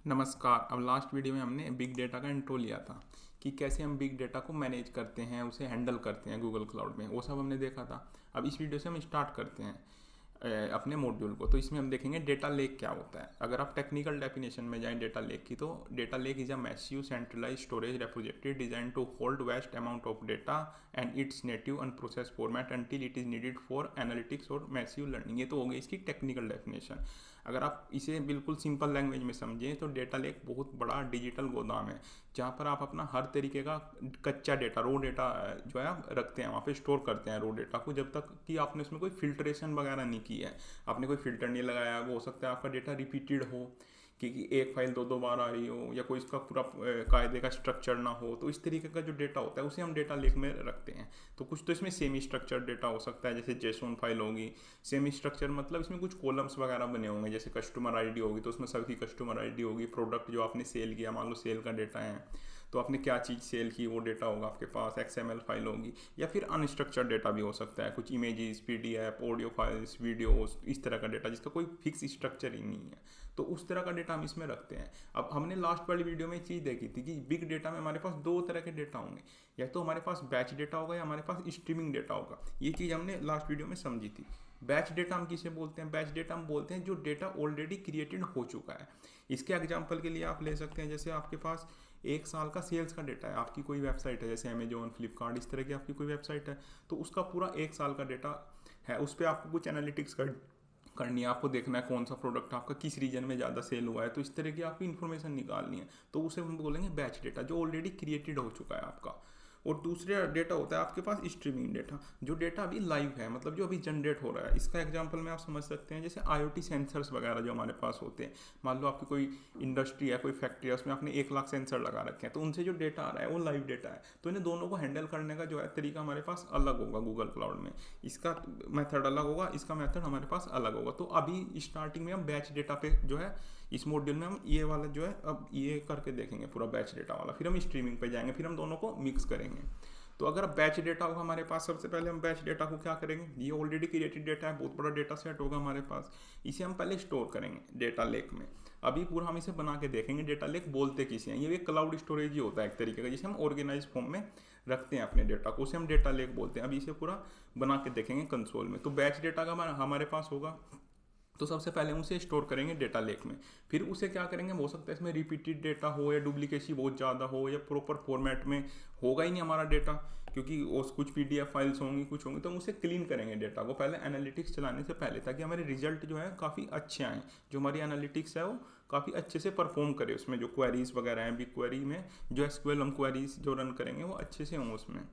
नमस्कार। अब last video में हमने बिग डेटा का इंट्रो लिया था कि कैसे हम बिग डेटा को मैनेज करते हैं, उसे हैंडल करते हैं गूगल क्लाउड में, वो सब हमने देखा था। अब इस वीडियो से हम स्टार्ट करते हैं अपने मॉड्यूल को। तो इसमें हम देखेंगे डेटा लेक क्या होता है। अगर आप टेक्निकल डेफिनेशन में जाएं डेटा लेक की, तो data lake is a massive centralise storage repository design to hold vast amount of data and its native unprocess format until it is needed for analytics और मैसिव लर्निंग। ये तो हो गई इसकी टेक्निकल डेफिनेशन। अगर आप इसे बिल्कुल सिंपल लैंग्वेज में समझें तो डेटा लेक बहुत बड़ा डिजिटल गोदाम है, जहाँ पर आप अपना हर तरीके का कच्चा डेटा, रो डेटा जो है आप रखते हैं, वहाँ पे स्टोर करते हैं रो डेटा को, जब तक कि आपने उसमें कोई फिल्ट्रेशन वगैरह नहीं की है, आपने कोई फिल्टर नहीं लगाया। वो हो सकता है आपका डेटा रिपीटेड हो, कि एक फाइल दो दो बार आ रही हो, या कोई इसका पूरा कायदे का स्ट्रक्चर ना हो। तो इस तरीके का जो डेटा होता है उसे हम डेटा लेक में रखते हैं। तो कुछ तो इसमें सेमी स्ट्रक्चर डेटा हो सकता है, जैसे जेसोन फाइल होगी। सेमी स्ट्रक्चर मतलब इसमें कुछ कॉलम्स वगैरह बने होंगे, जैसे कस्टमर आईडी होगी तो उसमें सबकी कस्टमर आईडी होगी। प्रोडक्ट जो आपने सेल किया, मान लो सेल का डेटा है, तो आपने क्या चीज़ सेल की वो डेटा होगा आपके पास। XML फाइल होगी, या फिर अनस्ट्रक्चर्ड डेटा भी हो सकता है, कुछ images, PDF, audio files, videos, इस तरह का डेटा जिसका कोई फिक्स स्ट्रक्चर ही नहीं है। तो उस तरह का डेटा हम इसमें रखते हैं। अब हमने लास्ट वाली वीडियो में एक चीज़ देखी थी कि बिग डेटा में हमारे पास दो तरह के डेटा होंगे, या तो हमारे पास बैच डेटा होगा या हमारे पास स्ट्रीमिंग डेटा होगा। ये चीज़ हमने लास्ट वीडियो में समझी थी। बैच डेटा हम किसे बोलते हैं? बैच डेटा हम बोलते हैं जो डेटा ऑलरेडी क्रिएटेड हो चुका है। इसके एग्जांपल के लिए आप ले सकते हैं, जैसे आपके पास एक साल का सेल्स का डेटा है, आपकी कोई वेबसाइट है, जैसे अमेजोन, फ्लिपकार्ट, इस तरह की आपकी कोई वेबसाइट है, तो उसका पूरा एक साल का डेटा है। उस पर आपको कुछ एनालिटिक्स करनी है, आपको देखना है कौन सा प्रोडक्ट आपका किस रीजन में ज़्यादा सेल हुआ है, तो इस तरह की आपकी इन्फॉर्मेशन निकालनी है। तो उसे हम बोलेंगे बैच डेटा, जो ऑलरेडी क्रिएटेड हो चुका है आपका। और दूसरा डेटा होता है आपके पास स्ट्रीमिंग डेटा, जो डेटा अभी लाइव है, मतलब जो अभी जनरेट हो रहा है। इसका एग्जांपल में आप समझ सकते हैं, जैसे IoT सेंसर्स वगैरह जो हमारे पास होते हैं। मान लो आपकी कोई इंडस्ट्री है, कोई फैक्ट्री है, उसमें आपने 1 लाख सेंसर लगा रखे हैं, तो उनसे जो डेटा आ रहा है वो लाइव डेटा है। तो इन्हें दोनों को हैंडल करने का जो है तरीका हमारे पास अलग होगा गूगल क्लाउड में। इसका मेथड अलग होगा, इसका मेथड हमारे पास अलग होगा। तो अभी स्टार्टिंग में हम बैच डेटा पे जो है इस मॉड्यूल में हम ये वाला जो है अब ये करके देखेंगे पूरा बैच डेटा वाला, फिर हम स्ट्रीमिंग पे जाएंगे, फिर हम दोनों को मिक्स करेंगे। तो अगर बैच डेटा होगा हमारे पास, सबसे पहले हम बैच डेटा को क्या करेंगे, ये ऑलरेडी क्रिएटेड डेटा है, बहुत बड़ा डेटा सेट होगा हमारे पास, इसे हम पहले स्टोर करेंगे डेटा लेक में। अभी पूरा हम इसे बना के देखेंगे डेटा लेक बोलते किसे हैं। ये क्लाउड स्टोरेज ही होता है एक तरीके का, जिसे हम ऑर्गेनाइज फॉर्म में रखते हैं अपने डेटा को, उसे हम डेटा लेक बोलते हैं। अभी इसे पूरा बना के देखेंगे कंसोल में। तो बैच डेटा का हमारे पास होगा, तो सबसे पहले हम उसे स्टोर करेंगे डेटा लेक में। फिर उसे क्या करेंगे, हो सकता है इसमें रिपीटेड डेटा हो, या डुप्लीकेसी बहुत ज़्यादा हो, या प्रॉपर फॉर्मेट में होगा ही नहीं हमारा डेटा, क्योंकि उस कुछ PDF फाइल्स होंगी, कुछ होंगी। तो हम उसे क्लीन करेंगे डेटा को पहले एनालिटिक्स चलाने से पहले, ताकि हमारे रिजल्ट जो है काफ़ी अच्छे आएँ, जो हमारी एनालिटिक्स है वो काफ़ी अच्छे से परफॉर्म करे। उसमें जो क्वेरीज वगैरह हैं, बिग क्वेरी में जो SQL हम क्वेरीज जो रन करेंगे वो अच्छे से हों उसमें।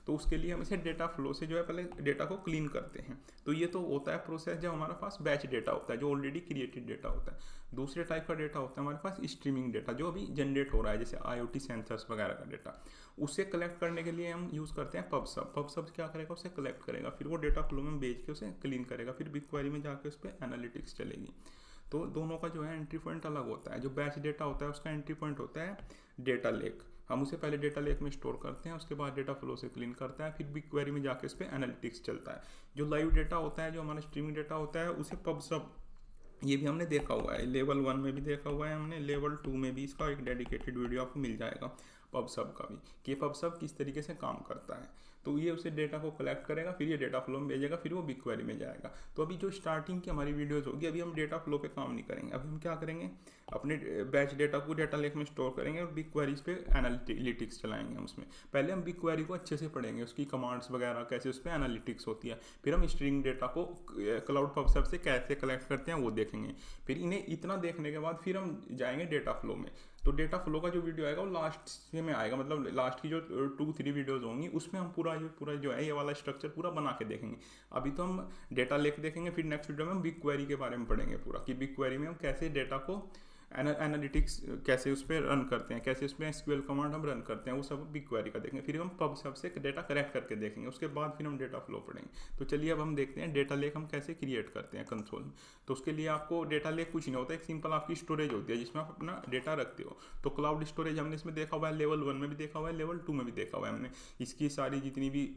तो उसके लिए हम इसे डेटा फ्लो से जो है पहले डेटा को क्लीन करते हैं। तो ये तो होता है प्रोसेस जब हमारे पास बैच डेटा होता है, जो ऑलरेडी क्रिएटेड डेटा होता है। दूसरे टाइप का डेटा होता है हमारे पास स्ट्रीमिंग डेटा, जो अभी जनरेट हो रहा है, जैसे IoT सेंसर्स वगैरह का डेटा। उसे कलेक्ट करने के लिए हम यूज़ करते हैं पबसब। पबसब क्या करेगा, उसे कलेक्ट करेगा, फिर वो डेटा फ्लो में भेज के उसे क्लीन करेगा, फिर बिग क्वेरी में जाकर उस पर एनालिटिक्स चलेगी। तो दोनों का जो है एंट्री पॉइंट अलग होता है। जो बैच डेटा होता है उसका एंट्री पॉइंट होता है डेटा लेक। हम उसे पहले डेटा लेक में स्टोर करते हैं, उसके बाद डेटा फ्लो से क्लीन करता है, फिर बिग क्वेरी में जाके इस पर एनालिटिक्स चलता है। जो लाइव डेटा होता है, जो हमारा स्ट्रीमिंग डेटा होता है, उसे पबसब, ये भी हमने देखा हुआ है, लेवल 1 में भी देखा हुआ है हमने, लेवल 2 में भी इसका एक डेडिकेटेड वीडियो आपको मिल जाएगा पबसब का भी, कि पबसब किस तरीके से काम करता है। तो ये उसे डेटा को कलेक्ट करेगा, फिर ये डेटा फ्लो में भेजेगा, फिर वो बिग क्वेरी में जाएगा। तो अभी जो स्टार्टिंग की हमारी वीडियोस होगी, अभी हम डेटा फ्लो पे काम नहीं करेंगे। अभी हम क्या करेंगे, अपने बैच डेटा को डेटा लेक में स्टोर करेंगे और बिग क्वेरीज पे एनालिटिक्स चलाएंगे हम उसमें। पहले हम बिग क्वेरी को अच्छे से पढ़ेंगे, उसकी कमांड्स वगैरह कैसे उस पर एनालिटिक्स होती है। फिर हम स्ट्रिंग डेटा को क्लाउड पबसब से कैसे कलेक्ट करते हैं वो देखेंगे। फिर इन्हें इतना देखने के बाद फिर हम जाएंगे डेटा फ्लो में। तो डेटा फ्लो का जो वीडियो आएगा वो लास्ट में आएगा, मतलब लास्ट की जो 2-3 वीडियोस होंगी उसमें हम पूरा जो है ये वाला स्ट्रक्चर पूरा बना के देखेंगे। अभी तो हम डेटा लेक देखेंगे, फिर नेक्स्ट वीडियो में हम बिग क्वेरी के बारे में पढ़ेंगे पूरा, कि बिग क्वेरी में हम कैसे डेटा को एनालिटिक्स कैसे उस पर रन करते हैं, कैसे उसमें SQL कमांड हम रन करते हैं, वो सब बिग क्वेरी का देखेंगे। फिर हम पबसब से डेटा कलेक्ट करके देखेंगे, उसके बाद फिर हम डेटा फ्लो पढ़ेंगे। तो चलिए अब हम देखते हैं डेटा लेक हम कैसे क्रिएट करते हैं कंसोल में। तो उसके लिए आपको डेटा लेक कुछ नहीं होता, एक सिंपल आपकी स्टोरेज होती है जिसमें आप अपना डेटा रखते हो। तो क्लाउड स्टोरेज हमने इसमें देखा हुआ है, लेवल 1 में भी देखा हुआ है, लेवल 2 में भी देखा हुआ है हमने। इसकी सारी जितनी भी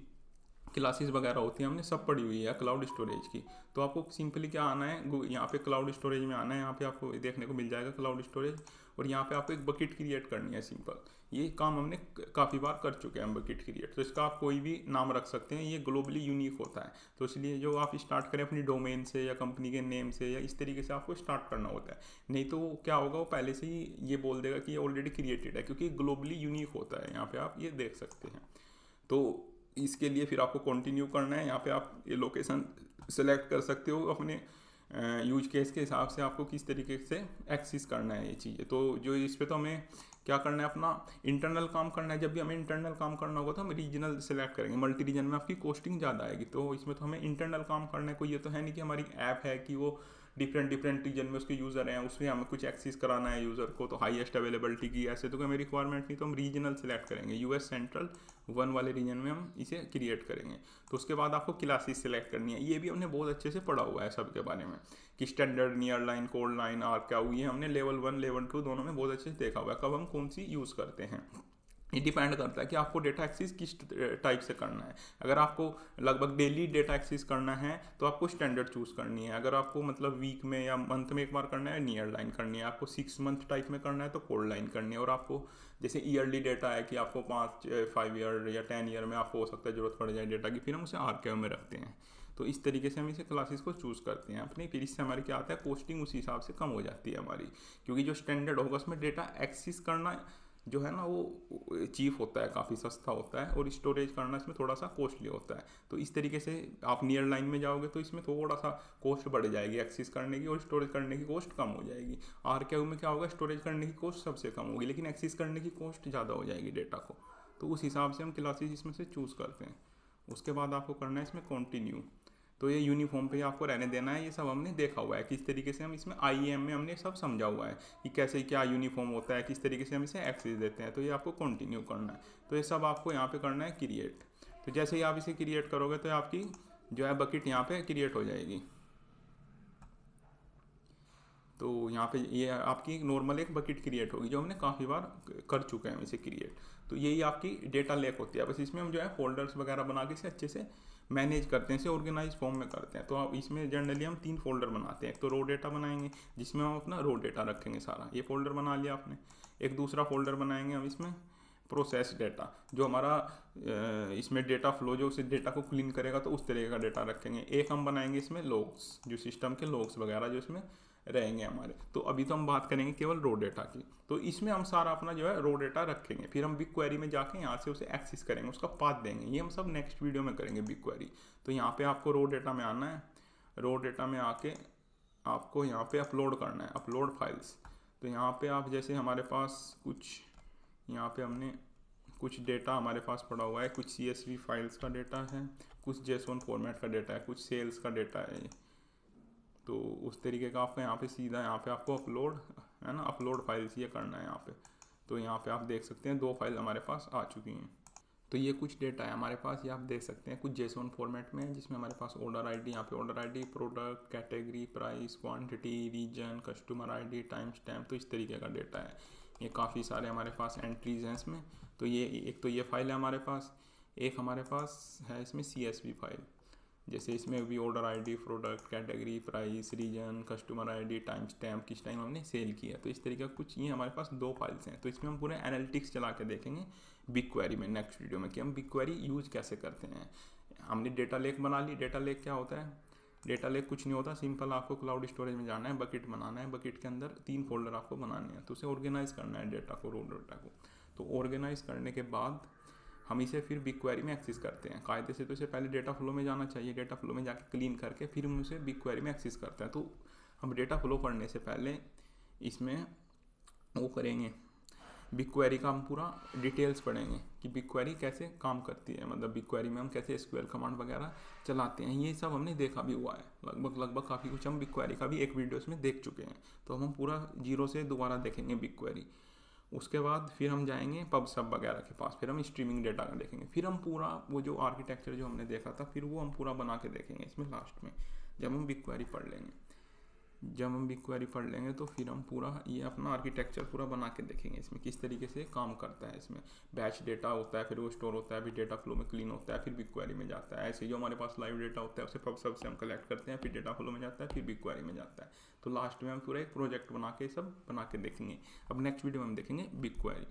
क्लासेस वगैरह होती हैं हमने सब पढ़ी हुई है क्लाउड स्टोरेज की। तो आपको सिंपली क्या आना है, यहाँ पे क्लाउड स्टोरेज में आना है, यहाँ पे आपको देखने को मिल जाएगा क्लाउड स्टोरेज, और यहाँ पे आपको एक बकेट क्रिएट करनी है सिंपल। ये काम हमने काफ़ी बार कर चुके हैं हम बकेट क्रिएट। तो इसका आप कोई भी नाम रख सकते हैं, ये ग्लोबली यूनिक होता है। तो इसलिए जो आप स्टार्ट करें अपनी डोमेन से या कंपनी के नेम से या इस तरीके से आपको स्टार्ट करना होता है, नहीं तो क्या होगा, वो पहले से ही ये बोल देगा कि ये ऑलरेडी क्रिएटेड है, क्योंकि ग्लोबली यूनिक होता है। यहाँ पे आप ये देख सकते हैं। तो इसके लिए फिर आपको कंटिन्यू करना है। यहाँ पे आप ये लोकेशन सेलेक्ट कर सकते हो अपने यूज केस के हिसाब से, आपको किस तरीके से एक्सेस करना है ये चीज़ें। तो जो इस पे तो हमें क्या करना है, अपना इंटरनल काम करना है। जब भी हमें इंटरनल काम करना होगा तो हम रीजनल सेलेक्ट करेंगे। मल्टी रीजन में आपकी कॉस्टिंग ज़्यादा आएगी, तो इसमें तो हमें इंटरनल काम करना है। कोई ये तो है नहीं कि हमारी ऐप है कि वो डिफरेंट रीजन में उसके यूज़र हैं, उसमें हमें कुछ एक्सेस कराना है यूज़र को, तो हाईएस्ट अवेलेबिलिटी की ऐसे तो कोई हमें रिक्वायरमेंट नहीं। तो हम रीजनल सेलेक्ट करेंगे, यूएस सेंट्रल 1 वाले रीजन में हम इसे क्रिएट करेंगे। तो उसके बाद आपको क्लासेस सेलेक्ट करनी है। ये भी हमने बहुत अच्छे से पढ़ा हुआ है सब के बारे में, कि standard, near line, cold line, आर क्या हुई है, हमने लेवल 1 लेवल 2 दोनों में बहुत अच्छे से देखा हुआ है, कब हम कौन सी यूज़ करते हैं। ये डिपेंड करता है कि आपको डेटा एक्सेस किस टाइप से करना है। अगर आपको लगभग डेली डेटा एक्सेस करना है तो आपको स्टैंडर्ड चूज़ करनी है। अगर आपको मतलब वीक में या मंथ में एक बार करना है, नियर लाइन करनी है। आपको 6 मंथ टाइप में करना है तो कोल्ड लाइन करनी है। और आपको जैसे ईयरली डेटा है कि आपको 5 ईयर या 10 ईयर में आपको हो सकता है ज़रूरत पड़ जाए डेटा की, फिर हम उसे आर्काइव में रखते हैं। तो इस तरीके से हम इसे क्लासेस को चूज़ करते हैं अपने। फिर इससे हमारी क्या आता है, कॉस्टिंग उसी हिसाब से कम हो जाती है हमारी, क्योंकि जो स्टैंडर्ड होगा उसमें डेटा एक्सेस करना जो है ना वो चीप होता है, काफ़ी सस्ता होता है, और स्टोरेज करना इसमें थोड़ा सा कॉस्टली होता है। तो इस तरीके से आप नियर लाइन में जाओगे तो इसमें थोड़ा सा कॉस्ट बढ़ जाएगी एक्सेस करने की, और स्टोरेज करने की कॉस्ट कम हो जाएगी। आरकेयू में क्या होगा, स्टोरेज करने की कॉस्ट सबसे कम होगी, लेकिन एक्सेस करने की कॉस्ट ज़्यादा हो जाएगी डेटा को। तो उस हिसाब से हम क्लासेस इसमें से चूज़ करते हैं। उसके बाद आपको करना है इसमें कंटिन्यू। तो ये यूनिफॉर्म पे आपको रहने देना है। ये सब हमने देखा हुआ है किस तरीके से हम इसमें आईएम में हमने सब समझा हुआ है कि कैसे क्या यूनिफॉर्म होता है, किस तरीके से हम इसे एक्सेस देते हैं। तो ये आपको कंटिन्यू करना है। तो ये सब आपको यहाँ पे करना है क्रिएट। तो जैसे ही आप इसे क्रिएट करोगे तो आपकी जो है बकेट यहाँ पे क्रिएट हो जाएगी। तो यहाँ पे ये आपकी नॉर्मल एक बकेट क्रिएट होगी, जो हमने काफ़ी बार कर चुके हैं इसे क्रिएट। तो यही आपकी डेटा लेक होती है। बस इसमें हम जो है फोल्डर्स वगैरह बना के इसे अच्छे से मैनेज करते हैं, इसे ऑर्गेनाइज फॉर्म में करते हैं। तो आप इसमें जनरली हम 3 फोल्डर बनाते हैं। एक तो रो डेटा बनाएंगे जिसमें हम अपना रो डेटा रखेंगे सारा, ये फोल्डर बना लिया आपने। एक दूसरा फोल्डर बनाएंगे हम इसमें प्रोसेस डेटा, जो हमारा इसमें डेटा फ्लो जो उस डेटा को क्लीन करेगा, तो उस तरीके का डेटा रखेंगे। एक हम बनाएंगे इसमें लॉग्स, जो सिस्टम के लॉग्स वगैरह जो इसमें रहेंगे हमारे। तो अभी तो हम बात करेंगे केवल रो डेटा की। तो इसमें हम सारा अपना जो है रो डेटा रखेंगे। फिर हम बिग क्वेरी में जाके यहाँ से उसे एक्सेस करेंगे, उसका पाथ देंगे। ये हम सब नेक्स्ट वीडियो में करेंगे बिग क्वेरी। तो यहाँ पे आपको रो डेटा में आना है। रो डेटा में आके आपको यहाँ पे अपलोड करना है, अपलोड फाइल्स। तो यहाँ पे आप जैसे हमारे पास कुछ यहाँ पे हमने कुछ डेटा हमारे पास पड़ा हुआ है, कुछ CSV फाइल्स का डेटा है, कुछ JSON फॉर्मेट का डेटा है, कुछ सेल्स का डेटा है। तो उस तरीके का आपका यहाँ पे सीधा यहाँ पे आपको अपलोड है ना, अपलोड फाइल्स ये करना है यहाँ पे। तो यहाँ पे आप देख सकते हैं 2 फाइल हमारे पास आ चुकी हैं। तो ये कुछ डेटा है हमारे पास, ये आप देख सकते हैं कुछ JSON फॉर्मेट में है, जिसमें हमारे पास ऑर्डर आईडी, यहाँ पे order ID, product, category, price, quantity, region, customer ID, time stamp. तो इस तरीके का डेटा है। ये काफ़ी सारे हमारे पास एंट्रीज हैं इसमें। तो ये एक तो ये फाइल है हमारे पास, एक हमारे पास है इसमें CSV फाइल। जैसे इसमें भी order ID, product, category, price, region, customer ID, time stamp, किस टाइम हमने सेल किया। तो इस तरीके का कुछ ये हमारे पास 2 फाइल्स हैं। तो इसमें हम पूरे एनालिटिक्स चला के देखेंगे बिग क्वेरी में नेक्स्ट वीडियो में, कि हम बिग क्वेरी यूज़ कैसे करते हैं। हमने डेटा लेक बना ली। डेटा लेक क्या होता है, डेटा लेक कुछ नहीं होता, सिंपल आपको क्लाउड स्टोरेज में जाना है, बकेट बनाना है, बकेट के अंदर 3 फोल्डर आपको बनाने हैं। तो उसे ऑर्गेनाइज करना है डेटा को, रो डेटा को। तो ऑर्गेनाइज करने के बाद हम इसे फिर बिग क्वेरी में एक्सेस करते हैं। कायदे से तो इसे पहले डेटा फ्लो में जाना चाहिए, डेटा फ्लो में जाके क्लीन करके फिर हम उसे बिग क्वेरी में एक्सेस करते हैं। तो हम डेटा फ्लो करने से पहले इसमें वो करेंगे, बिग क्वेरी का हम पूरा डिटेल्स पढ़ेंगे कि बिग क्वेरी कैसे काम करती है, मतलब बिग क्वेरी में हम कैसे SQL कमांड वगैरह चलाते हैं। ये सब हमने देखा भी हुआ है, लगभग काफ़ी कुछ हम बिग क्वेरी का भी एक वीडियोस में देख चुके हैं। तो हम पूरा जीरो से दोबारा देखेंगे बिग क्वेरी। उसके बाद फिर हम जाएंगे पब सब वगैरह के पास, फिर हम स्ट्रीमिंग डेटा का देखेंगे, फिर हम पूरा वो जो आर्किटेक्चर जो हमने देखा था फिर वो हम पूरा बना के देखेंगे इसमें लास्ट में, जब हम बिग क्वेरी पढ़ लेंगे। जब हम बिग क्वेरी पढ़ लेंगे तो फिर हम पूरा ये अपना आर्किटेक्चर पूरा बना के देखेंगे इसमें किस तरीके से काम करता है। इसमें बैच डेटा होता है, फिर वो स्टोर होता है, फिर डेटा फ्लो में क्लीन होता है, फिर बिग क्वेरी में जाता है। ऐसे जो हमारे पास लाइव डेटा होता है उसे पब सब से हम कलेक्ट करते हैं, फिर डेटा फ्लो में जाता है, फिर बिग क्वेरी में जाता है। तो लास्ट में हम पूरा एक प्रोजेक्ट बना के सब बना के देखेंगे। अब नेक्स्ट वीडियो में हम देखेंगे बिग क्वेरी।